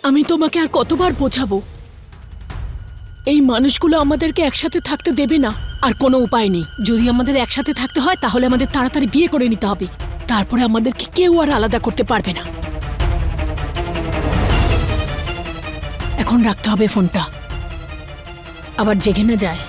আমি তোমাকে আর কতবার বোঝাবো? এই মানুষগুলো আমাদেরকে একসাথে থাকতে দেবে না। আর কোনো উপায় নেই, যদি আমাদের একসাথে থাকতে হয় তাহলে আমাদের তাড়াতাড়ি বিয়ে করে নিতে হবে। তারপরে আমাদেরকে কেউ আর আলাদা করতে পারবে না। এখন রাখতে হবে ফোনটা, আবার জেগে না যায়।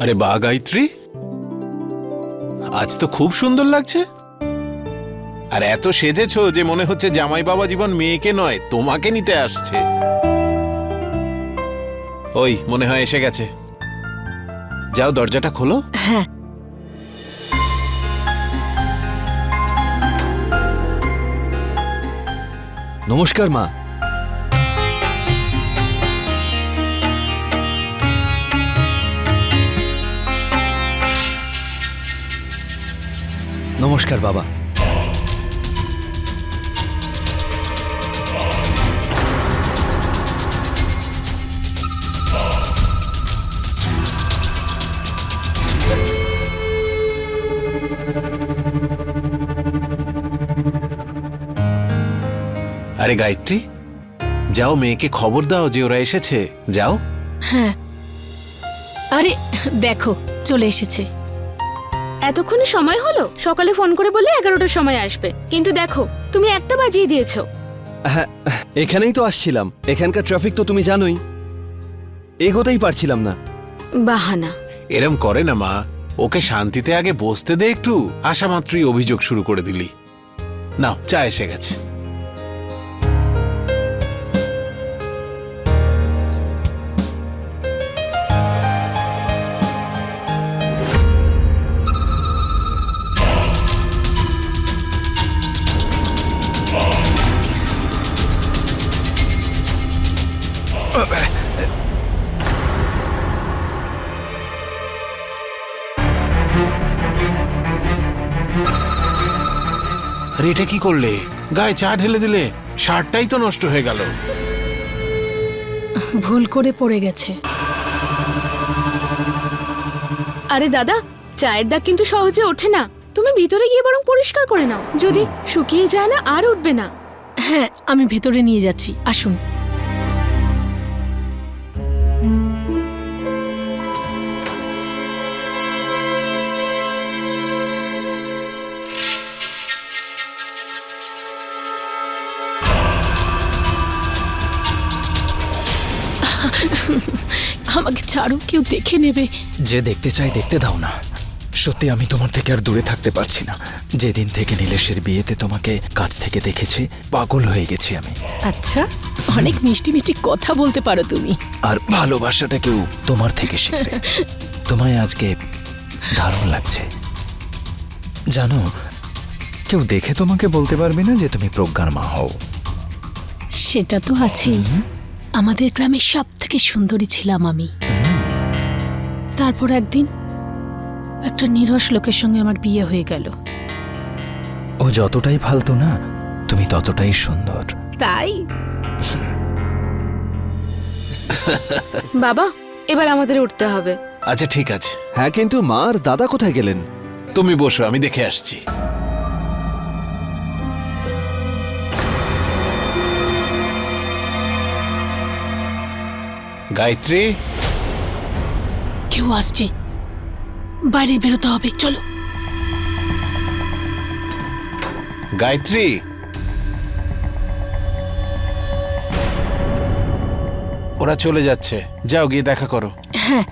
আরে বাহ গায়ত্রী, আজ তো খুব সুন্দর লাগছে। আর এত সেজেছো যে মনে হচ্ছে জামাই বাবা জীবন মেয়েকে নয় তোমাকে নিতে আসছে। ওই মনে হয় এসে গেছে, যাও দরজাটা খোলো। হ্যাঁ, নমস্কার মা। নমস্কার বাবা। আরে গায়ত্রী, যাও মেয়েকে খবর দাও যে ওরা এসেছে, যাও। হ্যাঁ। আরে দেখো, চলে এসেছে। এতক্ষণে সময় হলো? সকালে ফোন করে বলে 11টার সময় আসবে, কিন্তু দেখো তুমি 1টা বাজিয়ে দিয়েছো। হ্যাঁ, এখানেই তো আসছিলাম। এখানকার ট্রাফিক তো তুমি জানোই, এগোতেই পারছিলাম না। বাহানা। এরম করে না মা, ওকে শান্তিতে আগে বসতে দে একটু। আসা মাত্রই অভিযোগ শুরু করে দিলি। নাও, চা এসে গেছে। আরে এটা কি করলে? গায়ে চা ঢেলে দিলে, শার্টটাই তো নষ্ট হয়ে গেল। ভুল করে পড়ে গেছে। আরে দাদা, চায়ের দাগ কিন্তু সহজে ওঠে না। তুমি ভিতরে গিয়ে বরং পরিষ্কার করে নাও, যদি শুকিয়ে যায় না আর উঠবে না। হ্যাঁ, আমি ভেতরে নিয়ে যাচ্ছি, আসুন। আমাকে ছাড়ো, কেউ দেখে নেবে। যে দেখতে চাই দেখতে দাও না। সত্যি আমি তোমার থেকে আর দূরে থাকতে পারছি না। যেদিন থেকে নীলেশের বিয়েতে তোমাকে কাছ থেকে দেখেছি, পাগল হয়ে গেছি আমি। আচ্ছা, অনেক মিষ্টি মিষ্টি কথা বলতে পারো তুমি। আর ভালোবাসাটা কেউ তোমার থেকে শিখবে। তোমায় আজকে দারুণ লাগছে। জানো, কেউ দেখে তোমাকে বলতে পারবে না যে তুমি প্রজ্ঞার মা হও। সেটা তো আছেই। আমাদের গ্রামের সব থেকে সুন্দরী ছিলাম আমি। তারপর একদিন একটা নিরস লোকের সঙ্গে আমার বিয়ে হয়ে গেল। ও যতটাই ফালতু না, তুমি ততটাই সুন্দর। তাই বাবা, এবার আমাদের উঠতে হবে। আচ্ছা ঠিক আছে, হ্যাঁ, কিন্তু মা আর দাদা কোথায় গেলেন? তুমি বসো, আমি দেখে আসছি। গায়ত্রী, কেউ আসছে, বাইরে বেরোতে হবে, চলো। গায়ত্রী, ওরা চলে যাচ্ছে, যাও গিয়ে দেখা করো। হ্যাঁ,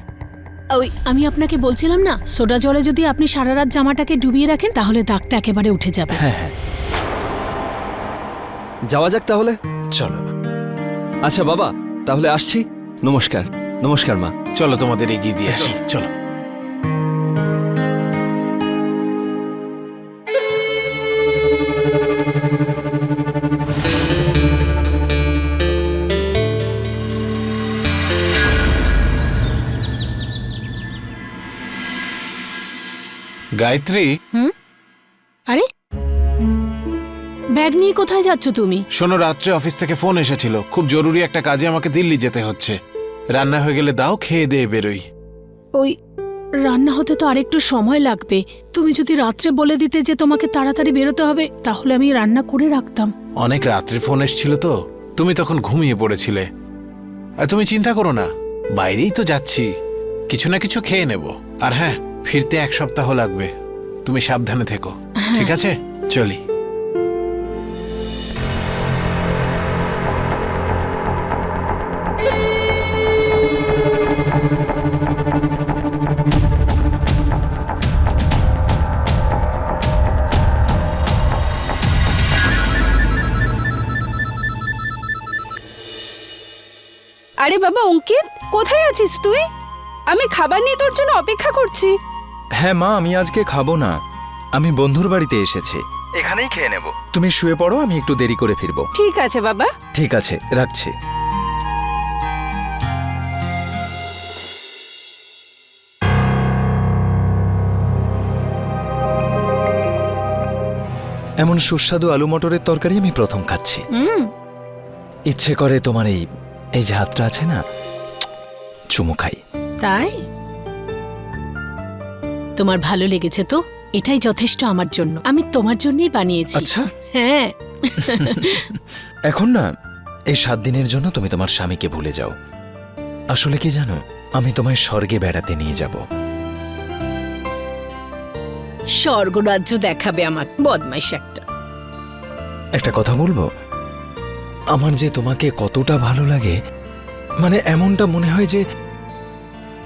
ওই আমি আপনাকে বলছিলাম না, সোডা জলে যদি আপনি সারা রাত জামাটাকে ডুবিয়ে রাখেন তাহলে দাগটা একেবারে উঠে যাবে। হ্যাঁ হ্যাঁ, যাওয়া যাক তাহলে। চলো। আচ্ছা বাবা, তাহলে আসছি। নমস্কার। নমস্কার মা। চলো তোমাদের এগিয়ে দিয়ে আসি, চলো। গায়ত্রী, আরে ব্যাগ নিয়ে কোথায় যাচ্ছ তুমি? শোনো, রাত্রে অফিস থেকে ফোন এসেছিল, খুব জরুরি একটা কাজে আমাকে দিল্লি যেতে হচ্ছে। রান্না হয়ে গেলে দাও, খেয়ে দিয়ে বেরোই। ওই রান্না হতে তো আরেকটু সময় লাগবে। তুমি যদি রাত্রে বলে দিতে যে তোমাকে তাড়াতাড়ি বেরোতে হবে, তাহলে আমি রান্না করে রাখতাম। অনেক রাত্রে ফোন এসেছিল তো, তুমি তখন ঘুমিয়ে পড়েছিলে। আর তুমি চিন্তা করো না, বাইরেই তো যাচ্ছি, কিছু না কিছু খেয়ে নেব। আর হ্যাঁ, ফিরতে 1 সপ্তাহ লাগবে, তুমি সাবধানে থেকো, ঠিক আছে? চলি। আরে বাবা অঙ্কিত, কোথায় আছিস তুই? আমি খাবার নিয়ে তোর জন্য অপেক্ষা করছি। হ্যাঁ মা, আমি আজকে খাবো না, আমি বন্ধুর বাড়িতে এসেছি, এখানেই খেয়ে নেব। তুমি শুয়ে পড়ো, আমি একটু দেরি করে ফিরবো। ঠিক আছে বাবা। ঠিক আছে, রাখছি। এমন সুস্বাদু আলু মটরের তরকারি আমি প্রথম খাচ্ছি। ইচ্ছে করে তোমার এই এই যে হাতটা আছে না, চুমু খাই। তাই? তোমার ভালো লেগেছে তো? এটাই যথেষ্ট আমার জন্য, আমি তোমার জন্যই বানিয়েছি। আচ্ছা, হ্যাঁ। এখন না, এই 7 দিনের জন্য তুমি তোমার স্বামীকে ভুলে যাও। আসলে কি জানো, আমি তোমায় স্বর্গে বেড়াতে নিয়ে যাব। স্বর্গরাজ্য দেখাবে আমার, বদমাইশ একটা। একটা কথা বলবো, আমার যে তোমাকে কতটা ভালো লাগে, মানে এমনটা মনে হয় যে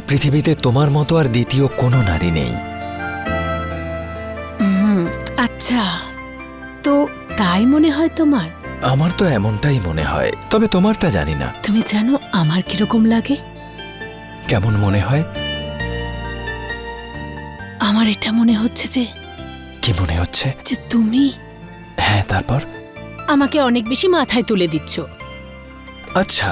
পৃথিবীতে তোমার মতো আর দ্বিতীয় কোনো নারী নেই। আচ্ছা, তো তাই মনে হয় তোমার? আমার তো এমনটাই মনে হয়, তবে তোমারটা জানি না। তুমি জানো আমার কিরকম লাগে? কেমন মনে হয়? আমার এটা মনে হচ্ছে যে কি মনে হচ্ছে? যে তুমি হ্যাঁ, তারপর? আমাকে অনেক বেশি মাথায় তুলে দিচ্ছ। আচ্ছা,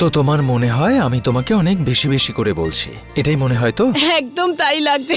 তো তোমার মনে হয় আমি তোমাকে অনেক বেশি বেশি করে বলছি, এটাই মনে হয় তো? একদম তাই লাগছে।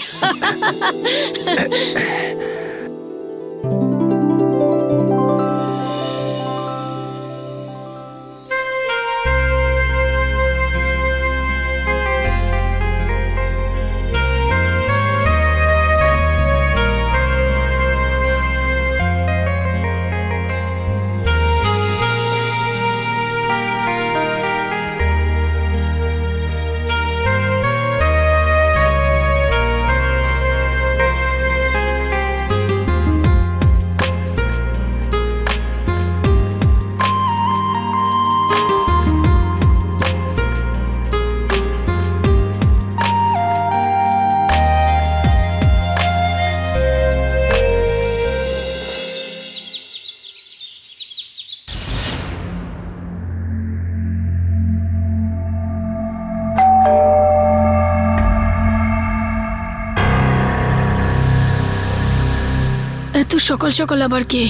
এত সকাল সকাল আবার কে?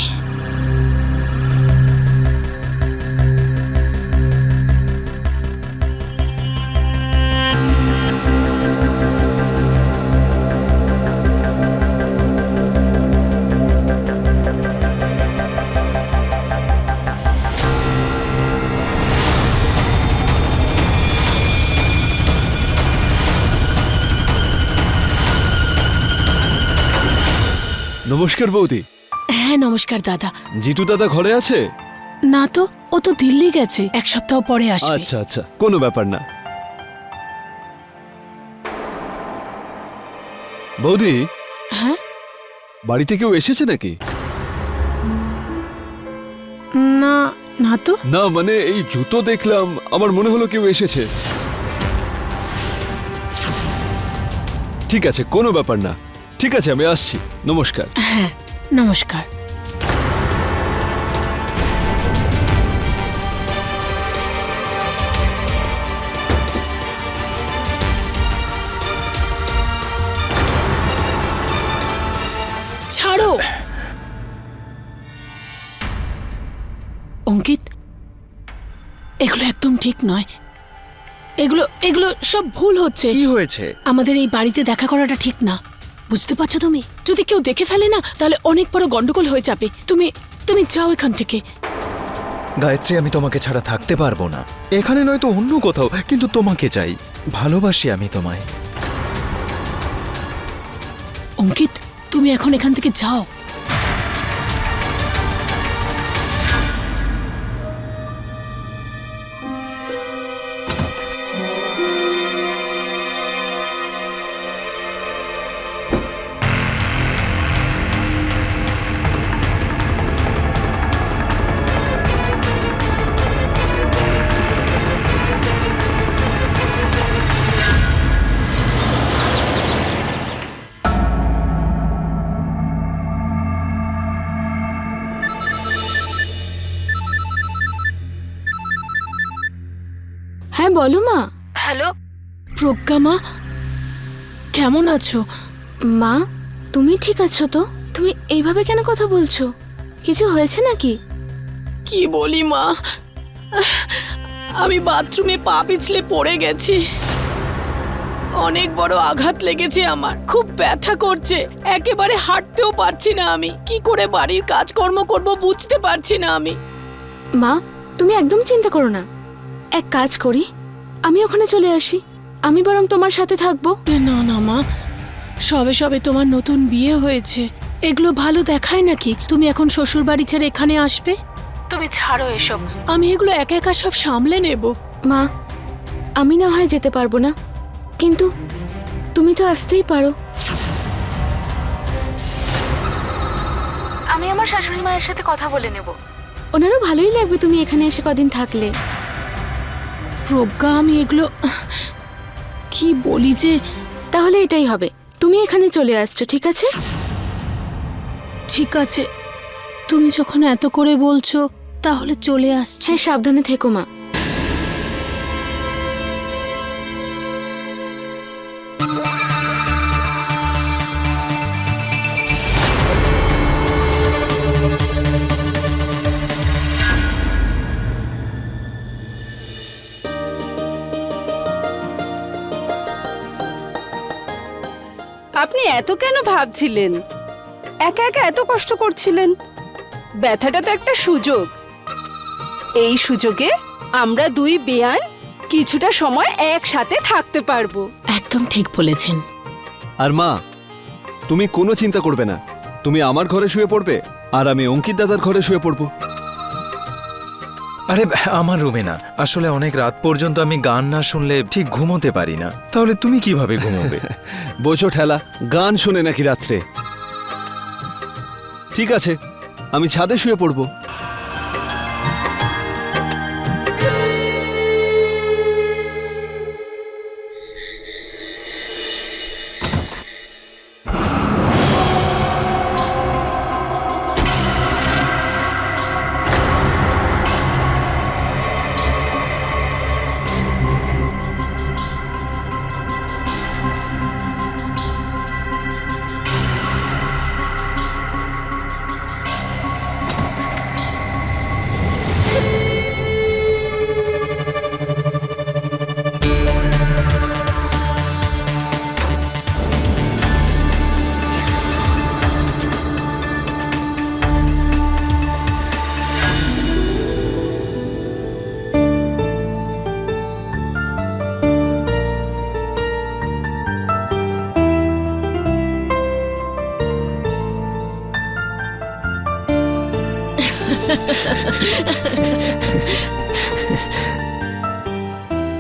নমস্কার বৌদি। হ্যাঁ নমস্কার দাদা। জিতু দাদা ঘরে আছে? না তো, ও তো দিল্লি গেছে, 1 সপ্তাহ পরে আসবে। আচ্ছা আচ্ছা, কোনো ব্যাপার না। বৌদি, হ্যাঁ, বাড়িতে কেউ এসেছে নাকি? না না তো। না মানে এই জুতো দেখলাম, আমার মনে হলো কেউ এসেছে। ঠিক আছে, কোনো ব্যাপার না। ঠিক আছে, আমি আসছি। নমস্কার। হ্যাঁ, নমস্কার। ছাড়ো অঙ্কিত, এগুলো একদম ঠিক নয়। এগুলো এগুলো সব ভুল হচ্ছে। কি হয়েছে? আমাদের এই বাড়িতে দেখা করাটা ঠিক না, বুঝতে পারছো তুমি? যদি কেউ দেখে ফেলে না, তাহলে অনেক বড় গন্ডগোল হয়ে যাবে। তুমি তুমি যাও এখান থেকে। গায়ত্রী, আমি তোমাকে ছাড়া থাকতে পারবো না। এখানে নয়তো অন্য কোথাও, কিন্তু তোমাকে চাই। ভালোবাসি আমি তোমায়। অঙ্কিত, তুমি এখন এখান থেকে যাও। হ্যাঁ বলো মা। হ্যালো প্রজ্ঞা মা, কেমন আছো? মা, তুমি ঠিক আছো তো? তুমি এইভাবে কেন কথা বলছো? কিছু হয়েছে নাকি? কি বলি মা, আমি বাথরুমে পা পিছলে পড়ে গেছি। অনেক বড় আঘাত লেগেছে আমার, খুব ব্যথা করছে, একেবারে হাঁটতেও পারছি না। আমি কি করে বাড়ির কাজকর্ম করব বুঝতে পারছি না আমি। মা, তুমি একদম চিন্তা করো না। এক কাজ করি, আমি ওখানে চলে আসি। আমি বরং তোমার সাথে থাকবো। না না মা, সবে সবে তোমার নতুন বিয়ে হয়েছে, এগুলো ভালো দেখায় নাকি? তুমি এখন শ্বশুর বাড়ি ছেড়ে এখানে আসবে? তুমি ছাড়ো এসব, আমি এগুলো একা একা সব সামলে নেব। মা, আমি না হয় যেতে পারবো না, কিন্তু তুমি তো আসতেই পারো। আমি আমার শাশুড়ি মায়ের সাথে কথা বলে নেব, ওনারও ভালোই লাগবে তুমি এখানে এসে কদিন থাকলে। প্রজ্ঞা, আমি এগুলো কি বলি যে। তাহলে এটাই হবে, তুমি এখানে চলে আসছো, ঠিক আছে? ঠিক আছে, তুমি যখন এত করে বলছো তাহলে চলে আসছি। হ্যাঁ, সাবধানে থেকো মা। আপনি এত কেন ভাবছিলেন? একা একা এত কষ্ট করছিলেন? ব্যথাটা তো একটা সুযোগ। এই সুযোগে আমরা দুই বেয়ান কিছুটা সময় একসাথে থাকতে পারবো। একদম ঠিক বলেছেন। আর মা, তুমি কোনো চিন্তা করবে না। তুমি আমার ঘরে শুয়ে পড়বে, আর আমি অঙ্কিত দাদার ঘরে শুয়ে পড়বো। আরে আমার রুমে না, আসলে অনেক রাত পর্যন্ত আমি গান না শুনলে ঠিক ঘুমোতে পারি না। তাহলে তুমি কিভাবে ঘুমোবে? বোঝো ঠেলা, গান শুনে নাকি রাত্রে? ঠিক আছে, আমি ছাদে শুয়ে পড়বো।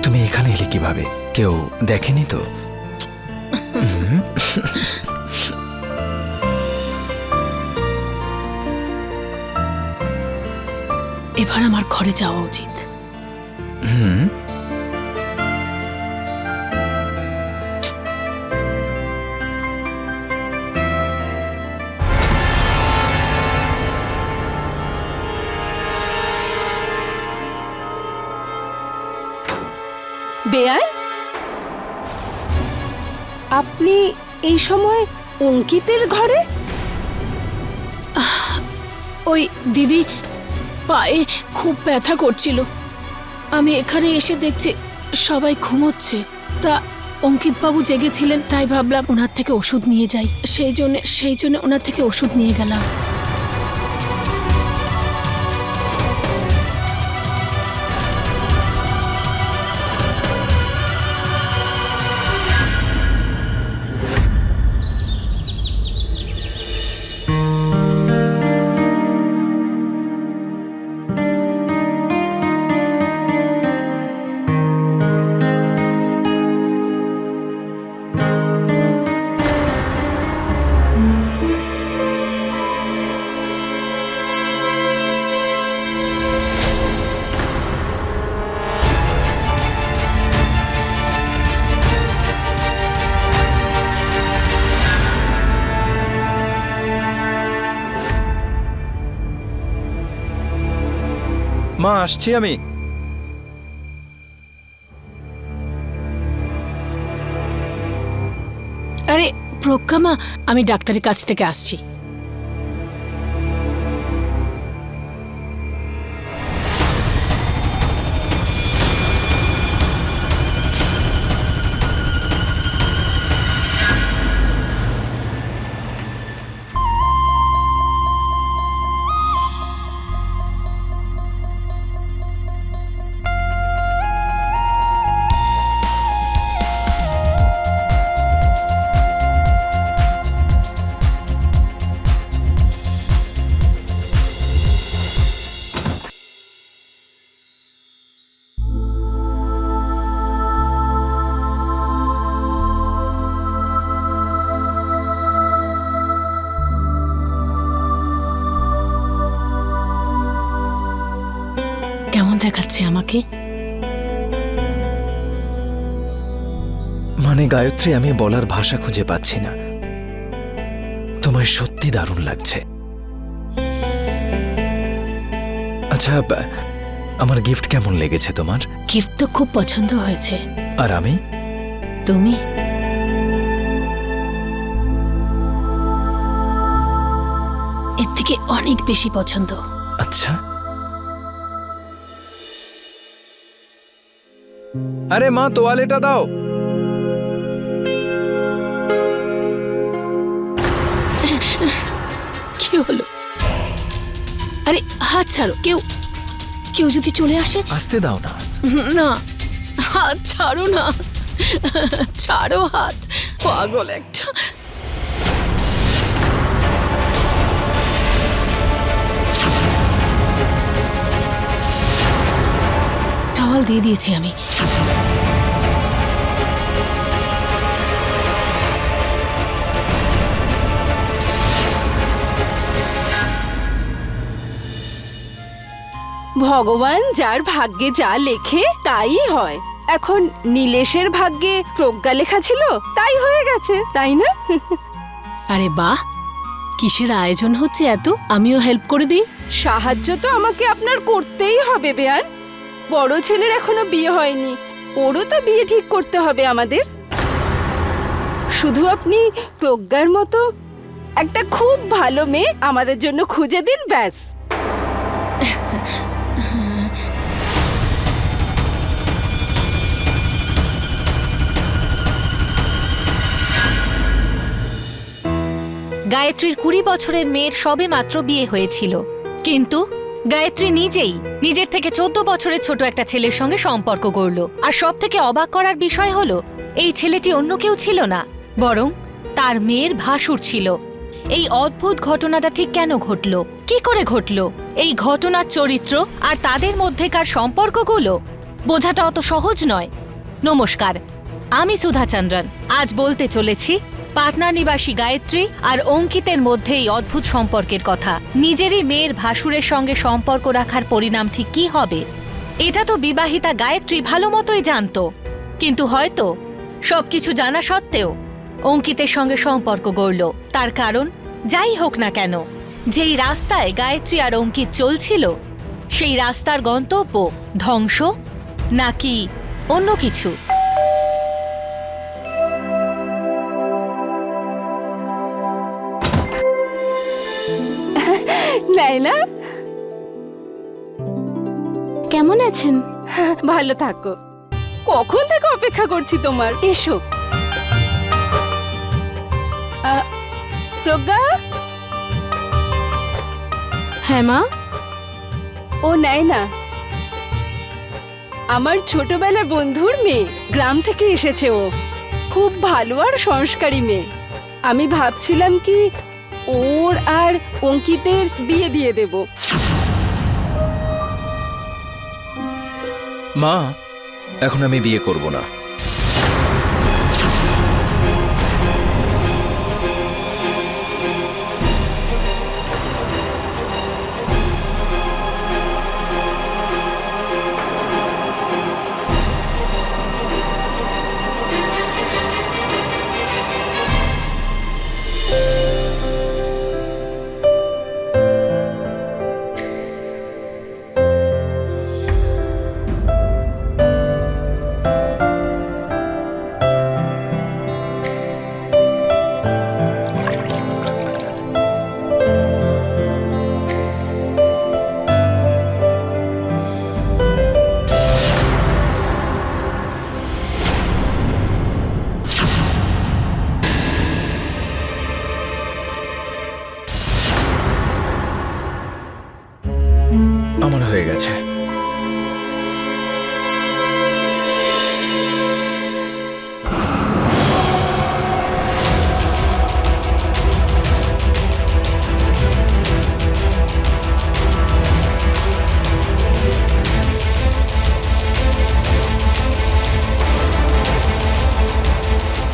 তুমি এখানে এলে কিভাবে? কেউ দেখেনি তো? এবার আমার ঘরে যাওয়া উচিত। হুম। বেয়াই, আপনি এই সময় অঙ্কিতের ঘরে? ওই দিদি পায়ে খুব ব্যথা করছিল, আমি এখানে এসে দেখছি সবাই ঘুমোচ্ছে। তা অঙ্কিত বাবু জেগেছিলেন, তাই ভাবলাম ওনার থেকে ওষুধ নিয়ে যাই। সেই জন্য ওনার থেকে ওষুধ নিয়ে গেলাম। মা, আসছি আমি। আরে প্রজ্ঞা মা, আমি ডাক্তারের কাছ থেকে আসছি। কেমন দেখাচ্ছে আমাকে? মানে গায়ত্রী, আমি বলার ভাষা খুঁজে পাচ্ছি না। তোমায় সত্যি দারুণ লাগছে। আচ্ছা, আমার গিফট কেমন লেগেছে তোমার? গিফট তো খুব পছন্দ হয়েছে। আর আমি? তুমি? এর থেকে অনেক বেশি পছন্দ। আচ্ছা, আরে মা, তোয়ালেটা দাও। কি হলো? আরে হাত ছাড়ো, কেউ যদি চলে আসে। আসতে দাও না। না, হাত ছাড়ো না, ছাড়ো হাত, পাগল একটা। টাওয়াল দিয়ে দিয়েছি আমি। ভগবান যার ভাগ্যে যা লেখে তাই হয়। এখন নীলেশের ভাগ্যে প্রজ্ঞা লেখা ছিল, তাই হয়ে গেছে, তাই না? আরে বাহ, কিসের আয়োজন হচ্ছে এত? আমিও হেল্প করে দিই। সাহায্য তো আমাকে আপনার করতেই হবে বেয়ান। বড় ছেলের এখনো বিয়ে হয়নি, ওরও তো বিয়ে ঠিক করতে হবে আমাদের। শুধু আপনি প্রজ্ঞার মতো একটা খুব ভালো মেয়ে আমাদের জন্য খুঁজে দিন, ব্যাস। গায়ত্রীর 20 বছরের মেয়ের সবে মাত্র বিয়ে হয়েছিল, কিন্তু গায়ত্রী নিজেই নিজের থেকে 14 বছরের ছোট একটা ছেলের সঙ্গে সম্পর্ক গড়ল। আর সব থেকে অবাক করার বিষয় হলো, এই ছেলেটি অন্য কেউ ছিল না, বরং তার মেয়ের ভাসুর ছিল। এই অদ্ভুত ঘটনাটা ঠিক কেন ঘটল, কি করে ঘটল, এই ঘটনার চরিত্র আর তাদের মধ্যেকার সম্পর্কগুলো বোঝাটা অত সহজ নয়। নমস্কার, আমি সুধা চন্দ্রন। আজ বলতে চলেছি পাটনা নিবাসী গায়ত্রী আর অঙ্কিতের মধ্যে এই অদ্ভুত সম্পর্কের কথা। নিজেরই মেয়ের ভাসুরের সঙ্গে সম্পর্ক রাখার পরিণাম ঠিক কী হবে এটা তো বিবাহিতা গায়ত্রী ভালো মতোই জানত, কিন্তু হয়তো সবকিছু জানা সত্ত্বেও অঙ্কিতের সঙ্গে সম্পর্ক গড়ল। তার কারণ যাই হোক না কেন, যেই রাস্তায় গায়ত্রী আর অঙ্কিত চলছিল সেই রাস্তার গন্তব্য ধ্বংস নাকি অন্য কিছু। নাইনা, কেমন আছেন? ভালো থাকো। কখন থেকে অপেক্ষা করছি তোমার। এসো। প্রজ্ঞা। হ্যাঁ মা। ও নাইনা, আমার ছোটবেলার বন্ধুর মেয়ে, গ্রাম থেকে এসেছে ও। খুব ভালো আর সংস্কারী মেয়ে। আমি ভাবছিলাম কি ওর আর অঙ্কিতের বিয়ে দিয়ে দেব। মা, এখন আমি বিয়ে করব না। আমার হয়ে গেছে।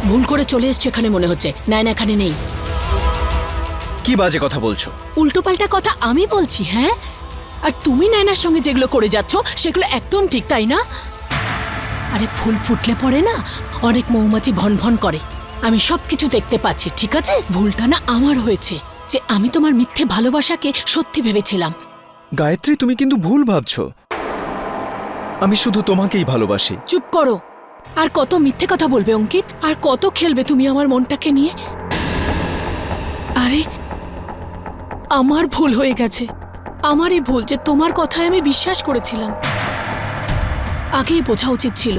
ভুল করে চলে এসছে এখানে মনে হচ্ছে। নাইনা এখানে নেই। কি বাজে কথা বলছো? উল্টোপাল্টা কথা আমি বলছি? হ্যাঁ, আর তুমি নাইনার সঙ্গে যেগুলো করে যাচ্ছ সেগুলো একদম ঠিক, তাই না? আরে ফুল ফুটলে পড়ে না, অনেক মৌমাছি ভন ভন করে। আমি সবকিছু দেখতে পাচ্ছি, ঠিক আছে? ভুলটা না আমার হয়েছে যে আমি তোমার মিথ্যে ভালোবাসাকে সত্যি ভেবেছিলাম। গায়ত্রী, তুমি কিন্তু ভুল ভাবছো। আমি শুধু তোমাকেই ভালোবাসি। চুপ করো। আর কত মিথ্যে কথা বলবে অঙ্কিত? আর কত খেলবে তুমি আমার মনটাকে নিয়ে? আরে আমার ভুল হয়ে গেছে। আমারই ভুল যে তোমার কথায় আমি বিশ্বাস করেছিলাম। আগেই বোঝা উচিত ছিল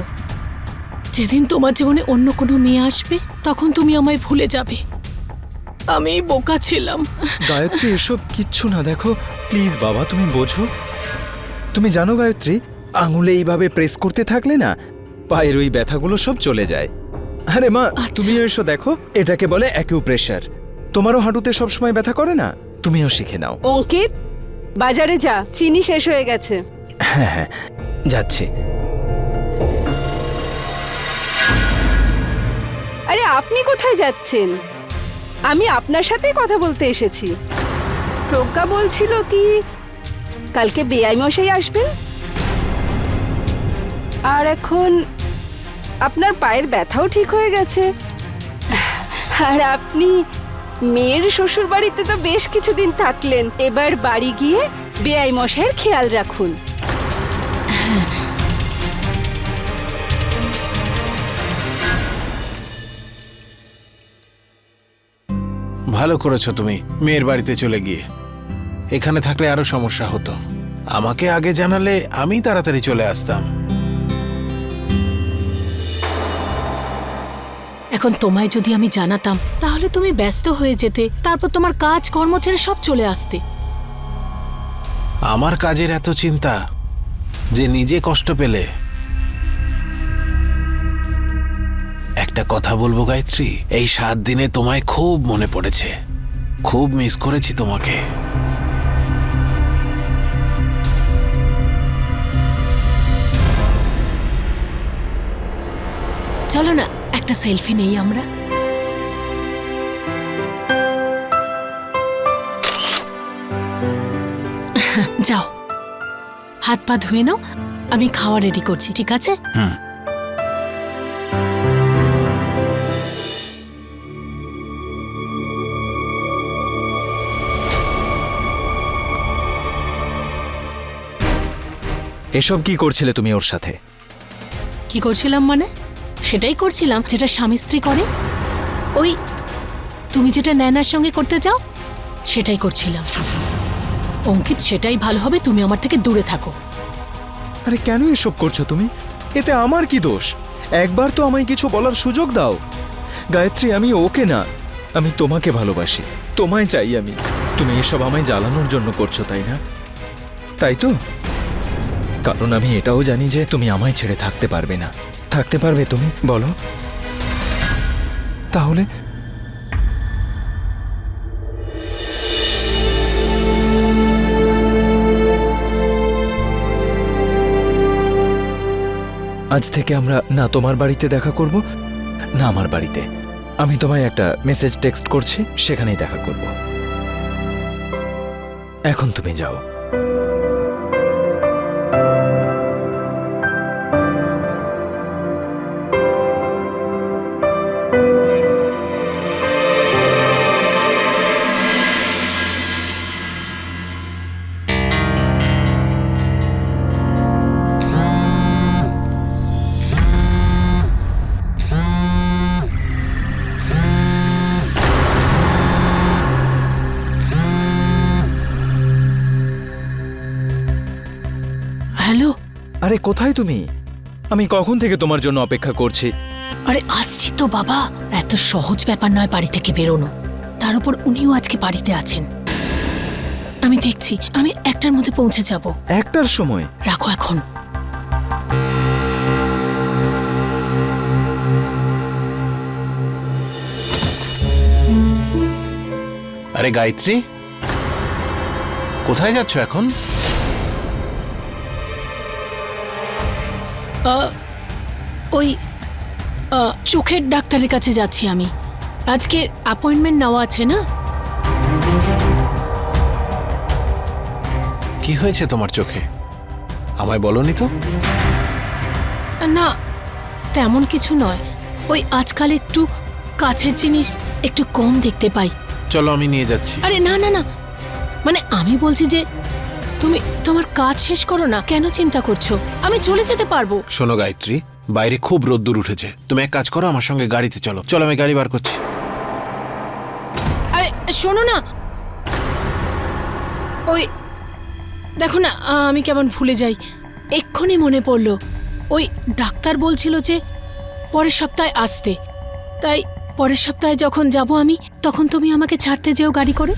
যেদিন তোমার জীবনে অন্য কোনো মেয়ে আসবে তখন তুমি আমায় ভুলে যাবে। আমি বোকা ছিলাম। গায়ত্রী, এসব কিচ্ছু না। দেখো প্লিজ বাবা, তুমি বোঝো। তুমি জানো গায়ত্রী, আঙুলে এইভাবে প্রেস করতে থাকলে না পায়ের ওই ব্যথাগুলো সব চলে যায়। আরে মা, আচ্ছা। তুমি এসো দেখো, এটাকে বলে অ্যাকিউপ্রেশার। তোমারও হাঁটুতে সব সময় ব্যথা করে না? তুমিও শিখে নাও। অঙ্কিত, বাজারে যা, চিনি শেষ হয়ে গেছে। হ্যাঁ হ্যাঁ, যাচ্ছি। আরে আপনি কোথায় যাচ্ছেন? আমি আপনার সাথেই কথা বলতে এসেছি। প্রজ্ঞা বলছিল কি কালকে বেআই মশাই আসবেন, আর এখন আপনার পায়ের ব্যথাও ঠিক হয়ে গেছে। আর আপনি মেয়ের শ্বশুর বাড়িতে তো বেশ কিছুদিন থাকলেন, এবার বাড়ি গিয়ে বেআই মশাইয়ের খেয়াল রাখুন। ভালো করেছো তুমি মেয়ের বাড়িতে চলে গিয়ে। এখানে থাকলে আরো সমস্যা হতো। আমাকে আগে জানালে আমি তাড়াতাড়ি চলে আসতাম। এখন তোমায় যদি আমি জানাতাম তাহলে তুমি ব্যস্ত হয়ে যেতে, তারপর তোমার কাজ কর্ম ছেড়ে সব চলে আসতে। আমার কাজের এত চিন্তা যে নিজে কষ্ট পেলে। একটা কথা বলবো গায়ত্রী, এই 7 দিনে তোমায় খুব মনে পড়েছে। খুব মিস করেছি তোমাকে। চলো না একটা সেলফি নেই আমরা। যাও, হাত পা ধুয়ে নাও, আমি খাওয়া রেডি করছি, ঠিক আছে? এসব কি করছিলে তুমি ওর সাথে? কি করছিলাম মানে? সেটাই করছিলাম যেটা স্বামী স্ত্রী করে। ওই তুমি যেটা ন্যানার সঙ্গে করতে চাও সেটাই করছিলাম। অঙ্কিত, সেটাই ভালো হবে, তুমি আমার থেকে দূরে থাকো। আরে কেন এসব করছো তুমি? এতে আমার কি দোষ? একবার তো আমায় কিছু বলার সুযোগ দাও। গায়ত্রী, আমি ওকে না, আমি তোমাকে ভালোবাসি, তোমায় চাই আমি। তুমি এসব আমায় জ্বালানোর জন্য করছো, তাই না? তাই তো? কারণ আমি এটাও জানি যে তুমি আমায় ছেড়ে থাকতে পারবে না। থাকতে পারবে তুমি, বলো? তাহলে আজ থেকে আমরা না তোমার বাড়িতে দেখা করব না আমার বাড়িতে। আমি তোমায় একটা মেসেজ টেক্সট করছি, সেখানেই দেখা করব। এখন তুমি যাও। হ্যালো। আরে কোথায় তুমি? আমি কখন থেকে তোমার জন্য অপেক্ষা করছি। আরে আসছি তো বাবা, এত সহজ ব্যাপার নয় বাড়ি থেকে বেরোনো। তার উপর উনিও আজকে বাড়িতে আছেন। আমি দেখছি, আমি 1টার মধ্যে পৌঁছে যাব। 1টার সময়? রাখো এখন। আরে গায়ত্রী, কোথায় যাচ্ছ এখন? ওই চোখের ডাক্তারের কাছে যাচ্ছি আমি। আজকে অ্যাপয়েন্টমেন্ট নেওয়া আছে না। কি হয়েছে তোমার চোখে? আমায় বলনি তো? না, তেমন কিছু নয়। ওই আজকাল একটু কাছের জিনিস একটু কম দেখতে পাই। চলো আমি নিয়ে যাচ্ছি। আরে না না না, মানে আমি বলছি যে তুমি তোমার কাজ শেষ করো না, কেন চিন্তা করছো? আমি চলে যেতে পারবো। শোনো গায়ত্রী, বাইরে খুব রোদ্দুর উঠেছে, তুমি এক কাজ করো, আমার সঙ্গে গাড়িতে চলো। চলো, আমি গাড়ি বার করছি। আরে শোনো না, ওই দেখো না, আমি কেমন ভুলে যাই। এক্ষুনি মনে পড়লো, ওই ডাক্তার বলছিল যে পরের সপ্তাহে আসতে। তাই পরের সপ্তাহে যখন যাব আমি, তখন তুমি আমাকে ছাড়তে যেও গাড়ি করে।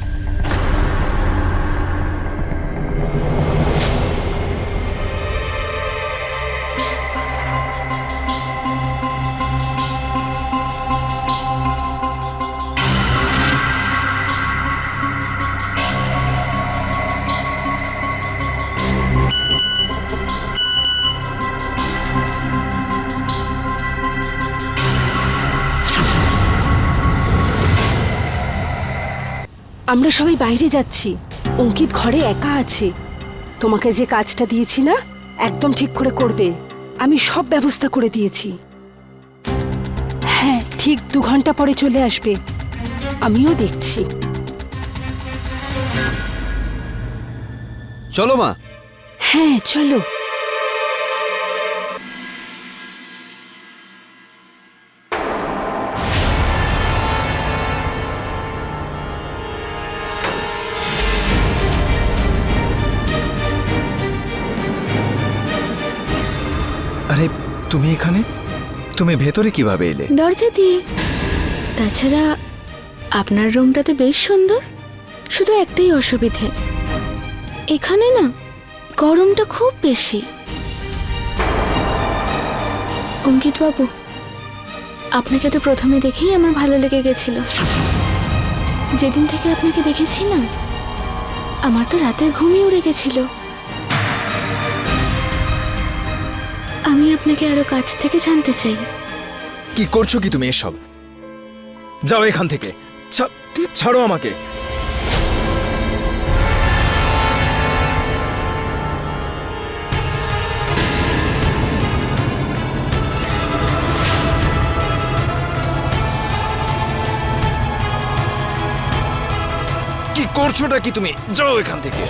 আমরা সবাই বাইরে যাচ্ছি, অঙ্কিত ঘরে একা আছে। তোমাকে যে কাজটা দিয়েছি না, একদম ঠিক করে করবে। আমি সব ব্যবস্থা করে দিয়েছি। হ্যাঁ, ঠিক 2 ঘন্টা পরে চলে আসবে। আমিও দেখছি। চলো মা। হ্যাঁ চলো। আরে তুমি এখানে? তুমি ভেতরে কিভাবে এলে? দরজা দিয়ে। তাছাড়া আপনার রুমটা তো বেশ সুন্দর, শুধু একটাই অসুবিধে, এখানে না গরমটা খুব বেশি। অঙ্কিত বাবু, আপনাকে তো প্রথমে দেখেই আমার ভালো লেগে গেছিল। যেদিন থেকে আপনাকে দেখেছি না, আমার তো রাতের ঘুমই উড়ে গেছিল। আমি আপনাকে আরো কাছ থেকে জানতে চাই। কি করছো কি তুমি এসব? যাও এখান থেকে, ছাড়ো আমাকে। কি করছোটা কি তুমি? যাও এখান থেকে।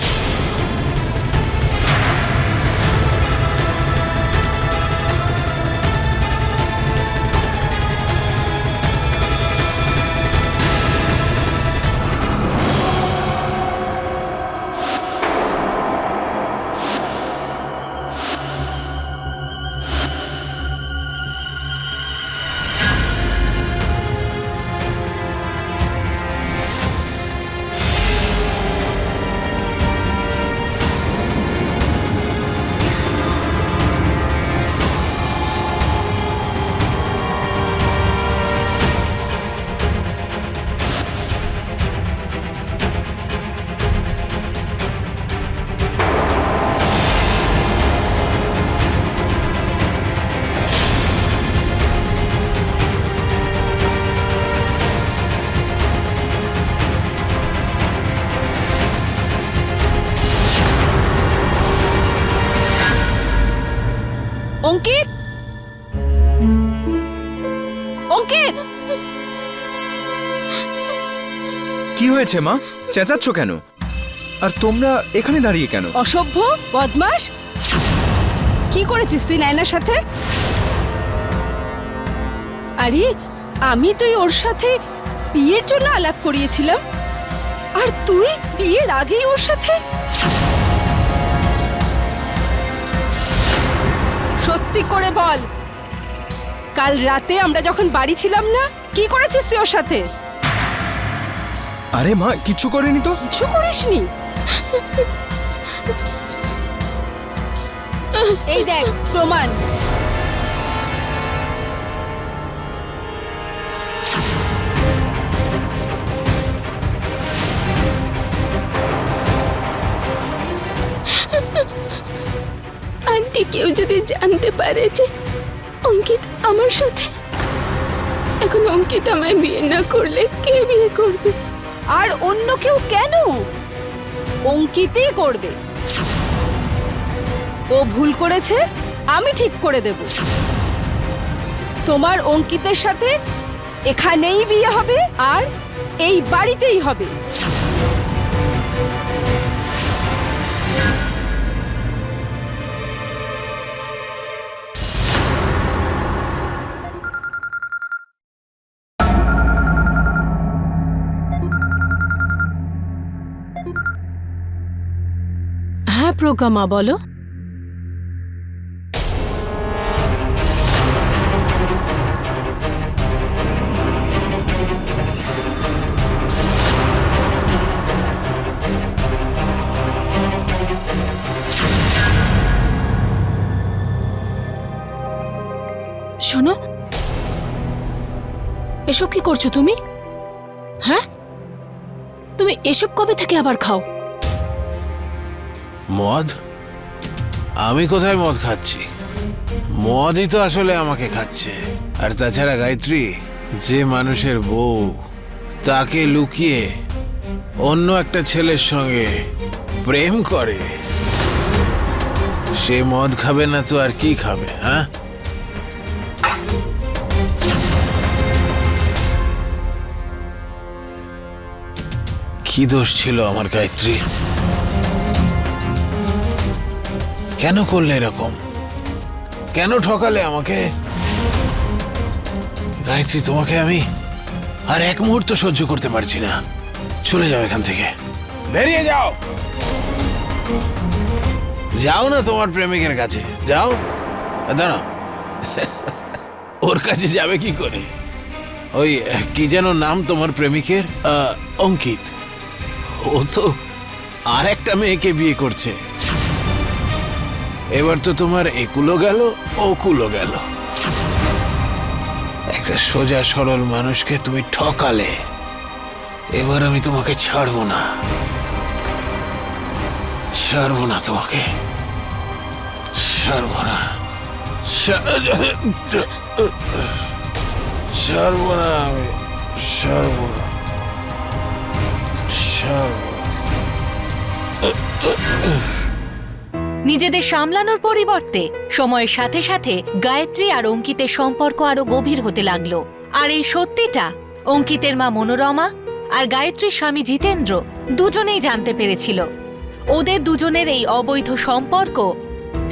অঙ্কিত, অঙ্কিত, কি হয়েছে মা? চেঁচাচ্ছ কেন? আর তোমরা এখানে দাঁড়িয়ে কেন? অসভ্য বদমাস! কি করেছিস তুই নায়নার সাথে? আরে আমি তুই ওর সাথে বিয়ের জন্য আলাপ করিয়েছিলাম, আর তুই বিয়ের আগেই ওর সাথে। সত্যি করে বল, কাল রাতে আমরা যখন বাড়ি ছিলাম না, কি করেছিস তুই ওর সাথে? আরে মা, কিচ্ছু করেনি তো। কিছু করিসনি? এই দেখ প্রমাণ। আন্টি, কেউ যদি জানতে পারে যে অঙ্কিত আমার সাথে, এখন অঙ্কিত আমায় বিয়ে না করলে কে বিয়ে করবে? আর অন্য কেউ কেন? অঙ্কিতই করবে। ও ভুল করেছে, আমি ঠিক করে দেব। তোমার অঙ্কিতের সাথে এখানেই বিয়ে হবে, আর এই বাড়িতেই হবে। হ্যাঁ প্রজ্ঞা মা, বলো। শোনো, এসব কি করছো তুমি? হ্যাঁ, তুমি এসব কবে থেকে আবার খাও? মদ? আমি কোথায় মদ খাচ্ছি? মদই তো আসলে আমাকে খাচ্ছে। আর তাছাড়া গায়ত্রী, যে মানুষের বউ তাকে লুকিয়ে অন্য একটা ছেলের সঙ্গে প্রেম করে, সে মদ খাবে না তো আর কি খাবে? হ্যাঁ, কি দোষ ছিল আমার গায়ত্রী? কেন করলে এরকম? কেন ঠকালে আমাকে? গায়ত্রী, তোমাকে আমি আর এক মুহূর্ত সহ্য করতে পারছি না। চলে যাও এখান থেকে, বেরিয়ে যাও। যাও না তোমার প্রেমিকের কাছে, যাও। দাঁড়াও, ওর কাছে যাবে কি করে? ওই কি যেন নাম তোমার প্রেমিকের? অঙ্কিত। ও তো আর একটা মেয়েকে বিয়ে করছে। এবার তো তোমার একুলো গেল, ওকুলো গেল। একটা সোজা সরল মানুষকে তুমি ঠকালে। এবার আমি তোমাকে ছাড়বো না, ছাড়বো না তোমাকে, ছাড়বো না। ছাড়বো না আমি, ছাড়বো না, ছাড়বো না। নিজেদের সামলানোর পরিবর্তে সময়ের সাথে সাথে গায়ত্রী আর অঙ্কিতের সম্পর্ক আরো গভীর হতে লাগলো। আর এই সত্যিটা অঙ্কিতের মা মনোরমা আর গায়ত্রীর স্বামী জিতেন্দ্র দুজনেই জানতে পেরেছিল। ওদের দুজনের এই অবৈধ সম্পর্ক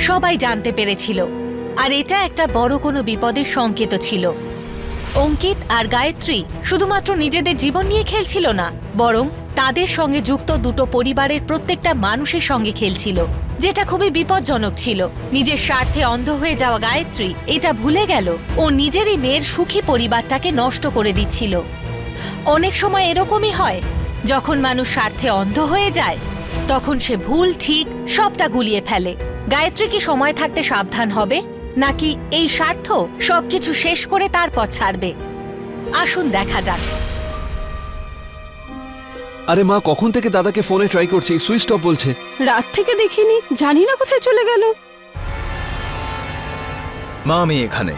সবাই জানতে পেরেছিল, আর এটা একটা বড় কোনো বিপদের সংকেত ছিল। অঙ্কিত আর গায়ত্রী শুধুমাত্র নিজেদের জীবন নিয়ে খেলছিল না, বরং তাদের সঙ্গে যুক্ত দুটো পরিবারের প্রত্যেকটা মানুষের সঙ্গে খেলছিল, যেটা খুবই বিপজ্জনক ছিল। নিজের স্বার্থে অন্ধ হয়ে যাওয়া গায়ত্রী এটা ভুলে গেল ও নিজেরই মেয়ের সুখী পরিবারটাকে নষ্ট করে দিচ্ছিল। অনেক সময় এরকমই হয়, যখন মানুষ স্বার্থে অন্ধ হয়ে যায় তখন সে ভুল ঠিক সবটা গুলিয়ে ফেলে। গায়ত্রী কি সময় থাকতে সাবধান হবে, নাকি এই স্বার্থ সবকিছু শেষ করে তারপর ছাড়বে? আসুন দেখা যাক। আরে মা, কখন থেকে দাদাকে ফোনে ট্রাই করছি, সুইচ অফ বলছে। রাত থেকে দেখিনি, জানি না কোথায় চলে গেল। মা আমি এখানে।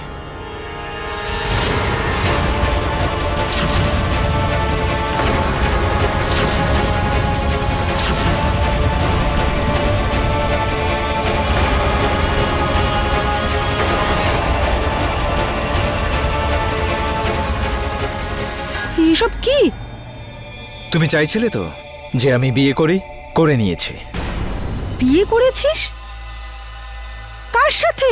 এসব কি? তুমি চাইছিলে তো যে আমি বিয়ে করি, করে নিয়েছি। বিয়ে করেছিস? কার সাথে?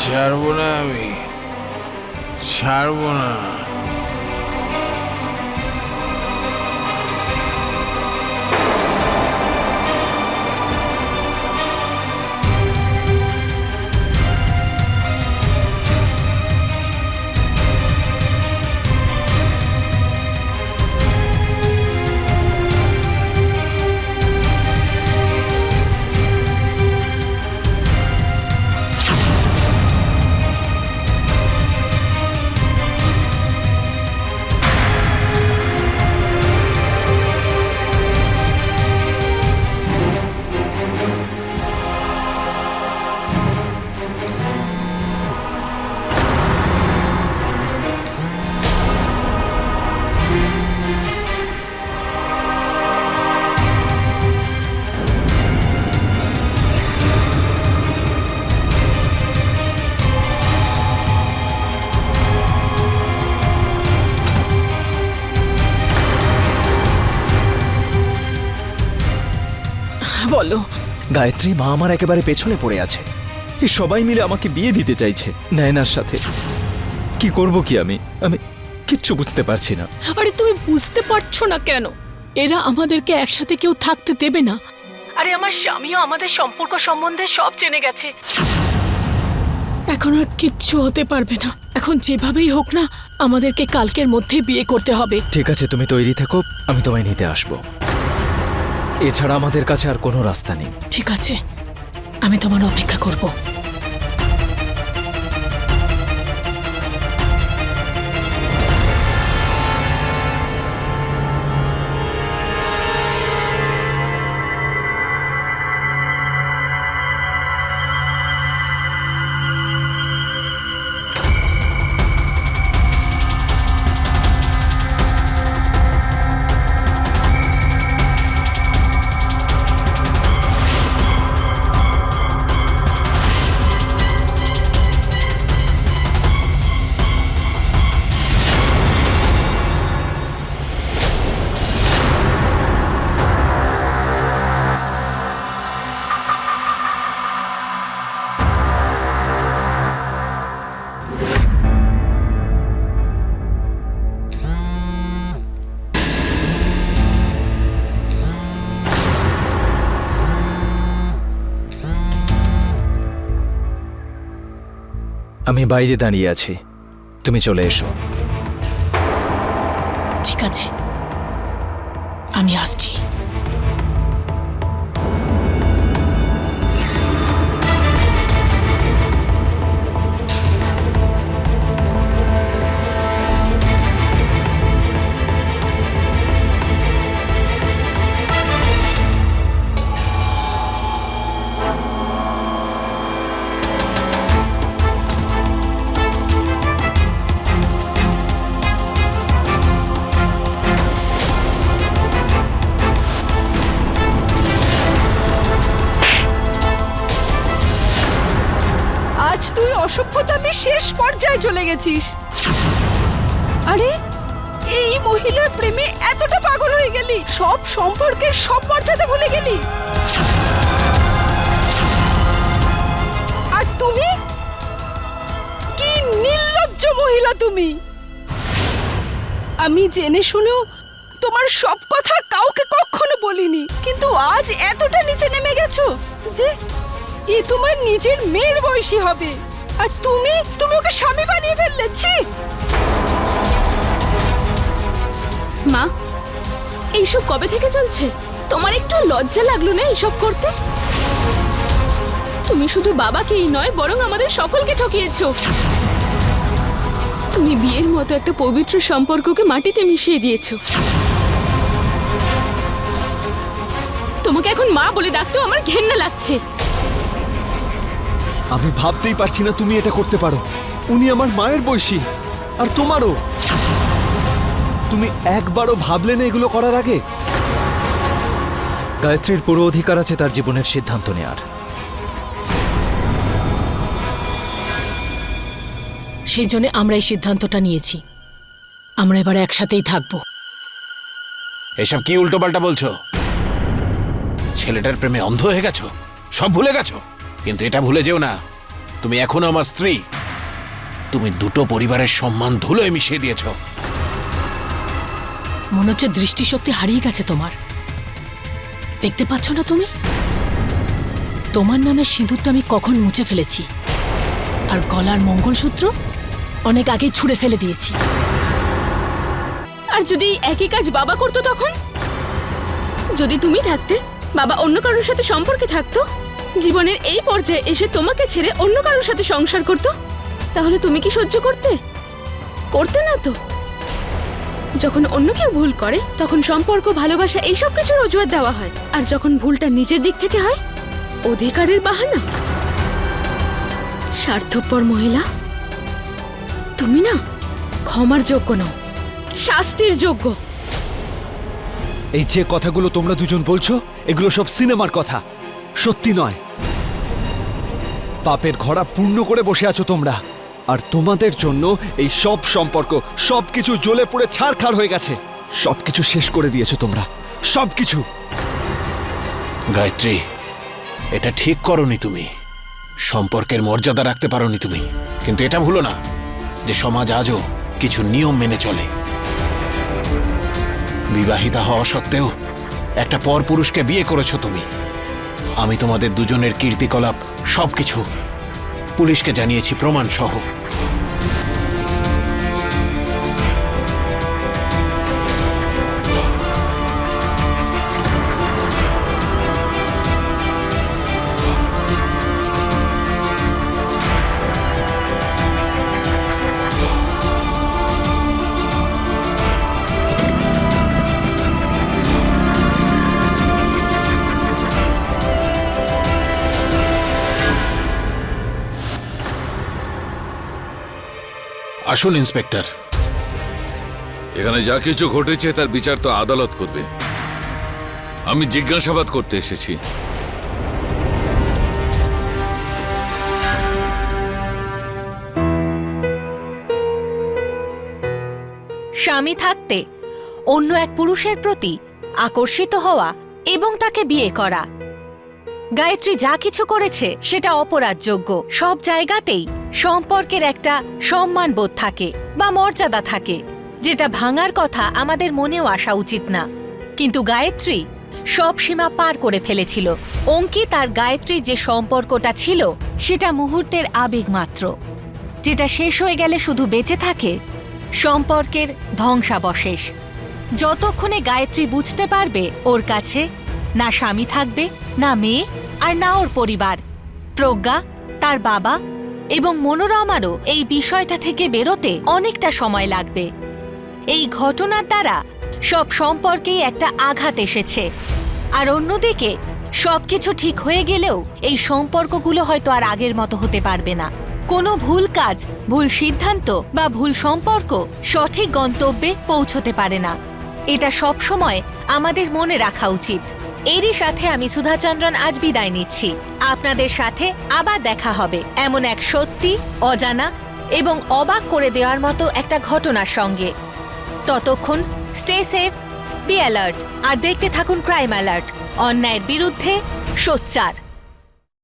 ছাড়বো না আমি, ছাড়বো না। বলো। গায়ত্রী, মা আমার একেবারে পেছনে পড়ে আছে। এই সবাই মিলে আমাকে বিয়ে দিতে চাইছে নয়নার সাথে। কি করব কি আমি আমি কিচ্ছু বুঝতে পারছি না। আরে তুমি বুঝতে পারছো না কেন? এরা আমাদেরকে একসাথে কেউ থাকতে দেবে না। আরে আমার স্বামীও আমাদের সম্পর্ক সম্বন্ধে সব জেনে গেছে। এখন আর কিচ্ছু হতে পারবে না। এখন যেভাবেই হোক না, আমাদেরকে কালকের মধ্যে বিয়ে করতে হবে। ঠিক আছে, তুমি তৈরি থেকো, আমি তোমায় নিতে আসবো। এছাড়া আমাদের কাছে আর কোনো রাস্তা নেই। ঠিক আছে, আমি তোমার অপেক্ষা করব। আমি বাইরে দাঁড়িয়ে আছি, তুমি চলে এসো। ঠিক আছে, আমি আসছি। আজ তুই অসভ্যতামি শেষ পর্যায়ে চলে গেছিস। আরে এই মহিলার প্রেমে এতটা পাগল হয়ে গেলি, সব সম্পর্কের সব মর্যাদা ভুলে গেলি। আর তুমি কি নির্লজ্জ মহিলা তুমি! আমি জেনে শুনেও তোমার সব কথা কাউকে কখনো বলিনি, কিন্তু আজ এতটা নিচে নেমে গেছো যে এ তোমার নিজের মেয়ের বয়সী হবে, আর তুমি ওকে স্বামী বানিয়ে ফেললে। ছি! মা, এইসব কবে থেকে চলছে? তোমার একটু লজ্জা লাগলো না এইসব করতে? তুমি শুধু বাবাকেই নয়, বরং আমাদের সকলকে ঠকিয়েছো। তুমি বিয়ের মতো একটা পবিত্র সম্পর্ককে মাটিতে মিশিয়ে দিয়েছো। তোমাকে এখন মা বলে ডাকতেও আমার ঘেন্না লাগছে। আমি ভাবতেই পারছি না তুমি এটা করতে পারো। উনি আমার মায়ের বয়সী, আর তোমারও। তুমি একবারও ভাবলে না এগুলো করার আগে? গায়ত্রীর পুরো অধিকার আছে তার জীবনের সিদ্ধান্ত নেয়ার। সেই জন্য আমরা এই সিদ্ধান্তটা নিয়েছি, আমরা এবার একসাথেই থাকবো। এসব কি উল্টোপাল্টা বলছো? ছেলেটার প্রেমে অন্ধ হয়ে গেছো, সব ভুলে গেছো। কিন্তু এটা ভুলে যেও না, তুমি এখনো আমার স্ত্রী। তুমি দুটো পরিবারের সম্মান ধুলোয় মিশিয়ে দিয়েছো। মনে হচ্ছে দৃষ্টিশক্তি হারিয়ে গেছে তোমার। দেখতে পাচ্ছ না তুমি? তোমার নামে সিঁদুরটা আমি কখন মুছে ফেলেছি, আর গলার মঙ্গলসূত্র অনেক আগেই ছুঁড়ে ফেলে দিয়েছি। আর যদি একই কাজ বাবা করতো তখন? যদি তুমি থাকতে, বাবা অন্য কারোর সাথে সম্পর্কে থাকতো, জীবনের এই পর্যায়ে এসে তোমাকে ছেড়ে অন্য কারোর সাথে সংসার করতো, তাহলে তুমি কি সহ্য করতে? করতে না তো। যখন অন্য কেউ ভুল করে তখন সম্পর্ক, ভালোবাসা এইসব কিছুর অজুহাত দেওয়া হয়, আর যখন ভুলটা নিজের দিক থেকে হয়, অধিকারের বাহানা। স্বার্থপর মহিলা, তুমি না ক্ষমার যোগ্য নও, শাস্তির যোগ্য। এই যে কথাগুলো তোমরা দুজন বলছো, এগুলো সব সিনেমার কথা, সত্যি নয়। পাপের ঘোড়া পূর্ণ করে বসে আছো তোমরা, আর তোমাদের জন্য এই সব সম্পর্ক, সবকিছু জ্বলে পুড়ে ছারখার হয়ে গেছে। সবকিছু শেষ করে দিয়েছো তোমরা, সবকিছু। গায়ত্রী, এটা ঠিক করনি তুমি। সম্পর্কের মর্যাদা রাখতে পারোনি তুমি। কিন্তু এটা ভুলো না যে সমাজ আজও কিছু নিয়ম মেনে চলে। বিবাহিতা হওয়া সত্ত্বেও একটা পরপুরুষকে বিয়ে করেছো তুমি। আমি তোমাদের দুজনের কীর্তিকলাপ সবকিছু পুলিশকে জানিয়েছি প্রমাণ সহ। আসুন ইন্সপেক্টর। এখানে যা কিছু ঘটেছে তার বিচার তো আদালত করবে। আমি জিজ্ঞাসাবাদ করতে এসেছি। স্বামী থাকতে অন্য এক পুরুষের প্রতি আকর্ষিত হওয়া এবং তাকে বিয়ে করা, গায়ত্রী যা কিছু করেছে সেটা অপরাধযোগ্য। সব জায়গাতেই সম্পর্কের একটা সম্মানবোধ থাকে বা মর্যাদা থাকে, যেটা ভাঙার কথা আমাদের মনেও আসা উচিত না। কিন্তু গায়ত্রী সব সীমা পার করে ফেলেছিল। অঙ্কিত আর গায়ত্রীর যে সম্পর্কটা ছিল সেটা মুহূর্তের আবেগ মাত্র, যেটা শেষ হয়ে গেলে শুধু বেঁচে থাকে সম্পর্কের ধ্বংসাবশেষ। যতক্ষণে গায়ত্রী বুঝতে পারবে ওর কাছে না স্বামী থাকবে, না মেয়ে, আর না ওর পরিবার, প্রজ্ঞা, তার বাবা এবং মনোরমারও এই বিষয়টা থেকে বেরোতে অনেকটা সময় লাগবে। এই ঘটনার দ্বারা সব সম্পর্কেই একটা আঘাত এসেছে। আর অন্যদিকে সবকিছু ঠিক হয়ে গেলেও এই সম্পর্কগুলো হয়তো আর আগের মতো হতে পারবে না। কোনো ভুল কাজ, ভুল সিদ্ধান্ত বা ভুল সম্পর্ক সঠিক গন্তব্যে পৌঁছতে পারে না। এটা সব সময় আমাদের মনে রাখা উচিত। এরই সাথে আমি সুধা চন্দ্রন আজ বিদায় নিচ্ছি। আপনাদের সাথে আবার দেখা হবে এমন এক সত্যি, অজানা এবং অবাক করে দেওয়ার মতো একটা ঘটনার সঙ্গে। ততক্ষণ স্টে সেফ, বি অ্যালার্ট আর দেখতে থাকুন ক্রাইম অ্যালার্ট, অন্যায়ের বিরুদ্ধে সোচ্চার।